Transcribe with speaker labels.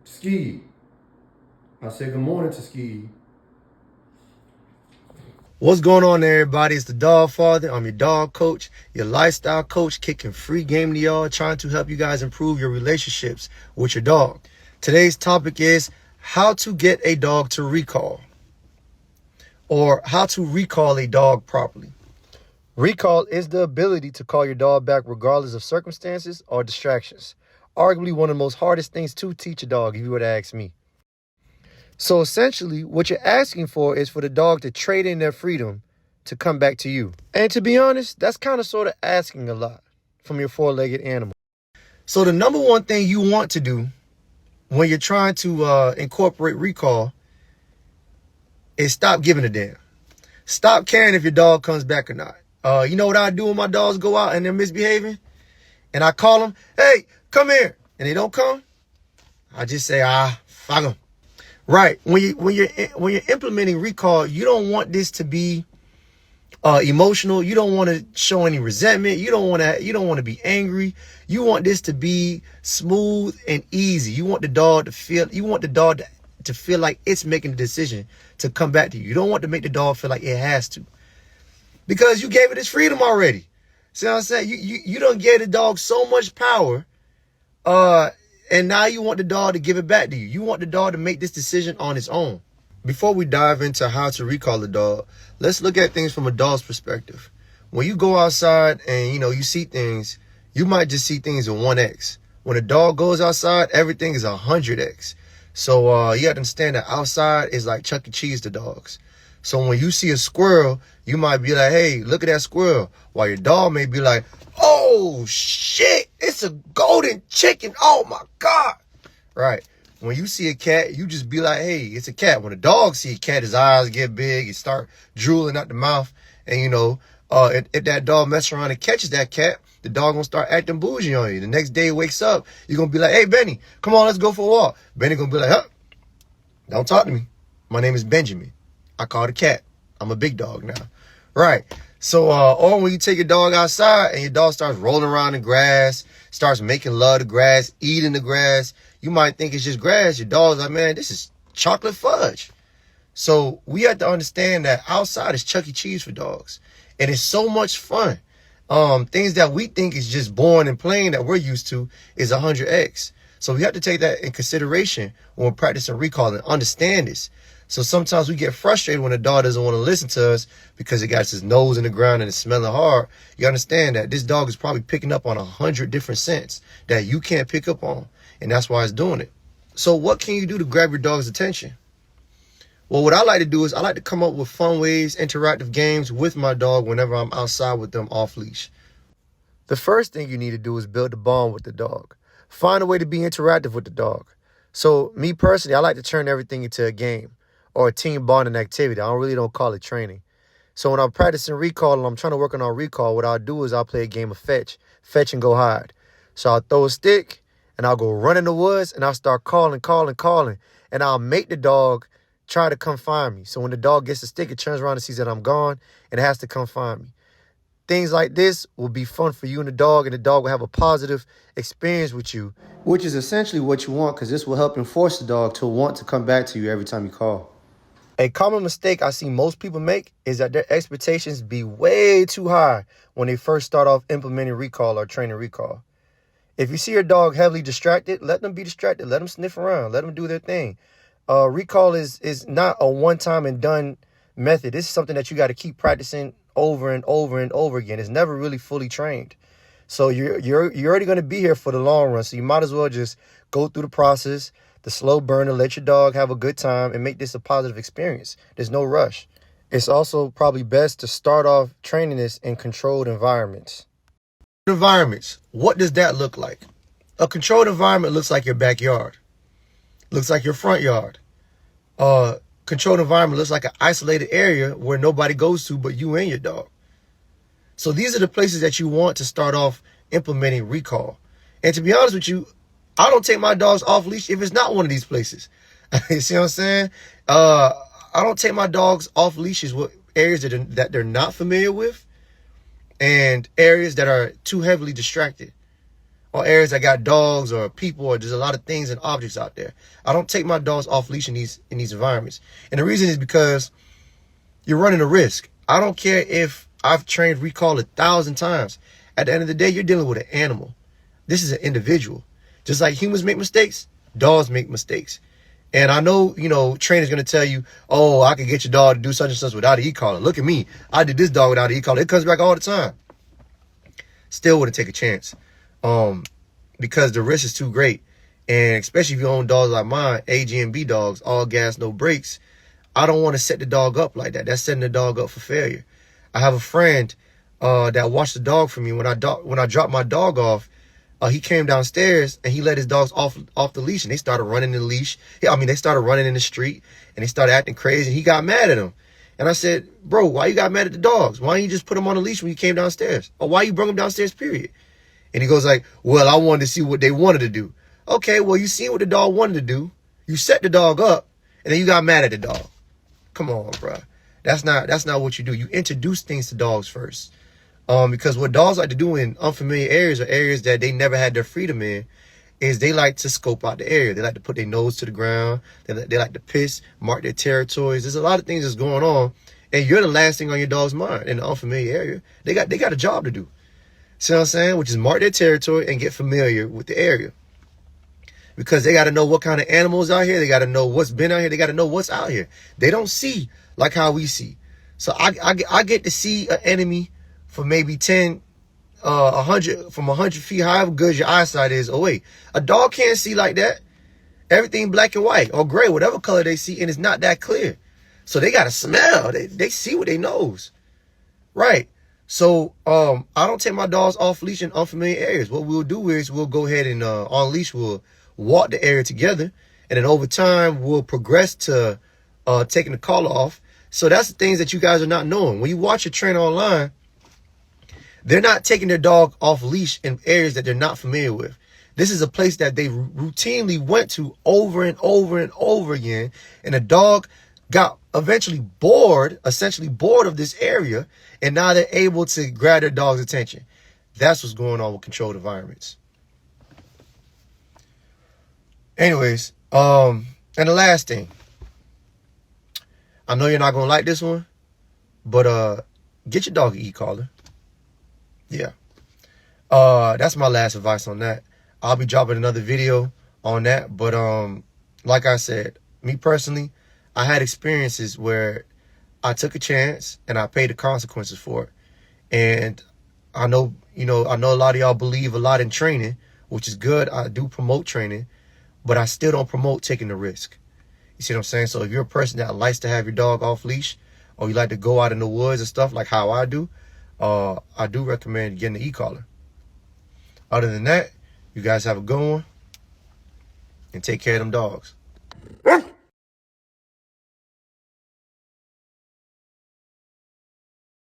Speaker 1: Ski. I said good morning to Ski.
Speaker 2: What's going on, everybody? It's the Dog Father. I'm your dog coach, your lifestyle coach, kicking free game to y'all, trying to help you guys improve your relationships with your dog. Today's topic is how to get a dog to recall, or how to recall a dog properly. Recall is the ability to call your dog back regardless of circumstances or distractions. Arguably one of the most hardest things to teach a dog, if you were to ask me. So essentially, what you're asking for is for the dog to trade in their freedom to come back to you. And to be honest, that's kind of sort of asking a lot from your four-legged animal. So the number one thing you want to do when you're trying to incorporate recall is stop giving a damn. Stop caring if your dog comes back or not. You know what I do when my dogs go out and they're misbehaving? And I call them, hey, come here. And they don't come. I just say, fuck them. Right. When you're implementing recall, you don't want this to be emotional. You don't want to show any resentment. You don't want to be angry. You want this to be smooth and easy. You want the dog to feel like it's making the decision to come back to you. You don't want to make the dog feel like it has to, because you gave it its freedom already. See what I'm saying? You don't give the dog so much power. And now you want the dog to give it back to you. You want the dog to make this decision on its own. Before we dive into how to recall the dog, let's look at things from a dog's perspective. When you go outside and you see things, you might just see things in 1x. When a dog goes outside, everything is 100x. So you have to understand that outside is like Chuck E. Cheese to dogs. So when you see a squirrel, you might be like, hey, look at that squirrel. While your dog may be like, oh, shit, it's a golden chicken. Oh, my God. Right. When you see a cat, you just be like, hey, it's a cat. When a dog see a cat, his eyes get big. He start drooling out the mouth. And, if that dog messes around and catches that cat, the dog going to start acting bougie on you. The next day he wakes up, you're going to be like, hey, Benny, come on, let's go for a walk. Benny going to be like, huh, don't talk to me. My name is Benjamin. I call the cat. I'm a big dog now. Right. So, or when you take your dog outside and your dog starts rolling around the grass, starts making love to grass, eating the grass, you might think it's just grass. Your dog's like, man, this is chocolate fudge. So we have to understand that outside is Chuck E. Cheese for dogs. And it's so much fun. Things that we think is just boring and plain that we're used to is 100x. So we have to take that in consideration when we're practicing recall and understand this. So sometimes we get frustrated when a dog doesn't want to listen to us because it got his nose in the ground and it's smelling hard. You understand that this dog is probably picking up on 100 different scents that you can't pick up on. And that's why it's doing it. So what can you do to grab your dog's attention? Well, what I like to do is I like to come up with fun ways, interactive games with my dog whenever I'm outside with them off leash. The first thing you need to do is build a bond with the dog. Find a way to be interactive with the dog. So me personally, I like to turn everything into a game or a team bonding activity. I don't call it training. So when I'm practicing recall and I'm trying to work on our recall, what I'll do is I'll play a game of fetch and go hide. So I'll throw a stick and I'll go run in the woods and I'll start calling. And I'll make the dog try to come find me. So when the dog gets the stick, it turns around and sees that I'm gone and it has to come find me. Things like this will be fun for you and the dog will have a positive experience with you, which is essentially what you want, because this will help enforce the dog to want to come back to you every time you call. A common mistake I see most people make is that their expectations be way too high when they first start off implementing recall or training recall. If you see your dog heavily distracted, let them be distracted. Let them sniff around. Let them do their thing. Recall is not a one-time and done method. This is something that you got to keep practicing over and over and over again. It's never really fully trained. So you're already going to be here for the long run. So you might as well just go through the process, the slow burner, let your dog have a good time and make this a positive experience. There's no rush. It's also probably best to start off training this in controlled environments. Environments. What does that look like? A controlled environment looks like your backyard. Looks like your front yard. Controlled environment looks like an isolated area where nobody goes to but you and your dog. So these are the places that you want to start off implementing recall. And to be honest with you, I don't take my dogs off leash if it's not one of these places. You see what I'm saying? I don't take my dogs off leashes with areas that they're not familiar with and areas that are too heavily distracted. or areas that got dogs or people, or there's a lot of things and objects out there. I don't take my dogs off leash in these environments. And the reason is because you're running a risk. I don't care if I've trained recall 1,000 times. At the end of the day, you're dealing with an animal. This is an individual. Just like humans make mistakes, dogs make mistakes. And I know, trainers going to tell you, oh, I can get your dog to do such and such without an e-collar. Look at me. I did this dog without an e-collar. It comes back all the time. Still wouldn't take a chance. Because the risk is too great. And especially if you own dogs like mine, AGB dogs, all gas, no brakes, I don't want to set the dog up like that. That's setting the dog up for failure. I have a friend that watched the dog for me. When I dropped my dog off, he came downstairs and he let his dogs off the leash, and they started running in the leash. They started running in the street and they started acting crazy. He got mad at them. And I said, bro, why you got mad at the dogs? Why didn't you just put them on the leash when you came downstairs? Or why you brought them downstairs, period? And he goes like, well, I wanted to see what they wanted to do. Okay, well, you seen what the dog wanted to do. You set the dog up, and then you got mad at the dog. Come on, bro. That's not what you do. You introduce things to dogs first. Because what dogs like to do in unfamiliar areas or areas that they never had their freedom in is they like to scope out the area. They like to put their nose to the ground. They like to piss, mark their territories. There's a lot of things that's going on, and you're the last thing on your dog's mind in the unfamiliar area. They got a job to do. See what I'm saying? Which is mark their territory and get familiar with the area. Because they got to know what kind of animals out here. They got to know what's been out here. They got to know what's out here. They don't see like how we see. So I get to see an enemy for maybe 10, 100, from 100 feet, however good your eyesight is away. A dog can't see like that. Everything black and white or gray, whatever color they see, and it's not that clear. So they got to smell. They see with their nose. Right. So I don't take my dogs off leash in unfamiliar areas. What we'll do is we'll go ahead and on leash, we'll walk the area together, and then over time we'll progress to taking the collar off. So that's the things that you guys are not knowing. When you watch a trainer online, they're not taking their dog off leash in areas that they're not familiar with. This is a place that they routinely went to over and over and over again, and the dog got essentially bored of this area, and now they're able to grab their dog's attention. That's what's going on with controlled environments. Anyways, and the last thing, I know you're not gonna like this one, but get your dog an e-collar. Yeah. That's my last advice on that. I'll be dropping another video on that, but like I said, me personally, I had experiences where I took a chance and I paid the consequences for it. And I know a lot of y'all believe a lot in training, which is good. I do promote training, but I still don't promote taking the risk. You see what I'm saying? So if you're a person that likes to have your dog off leash, or you like to go out in the woods and stuff like how I do, I do recommend getting the e-collar. Other than that, you guys have a good one and take care of them dogs.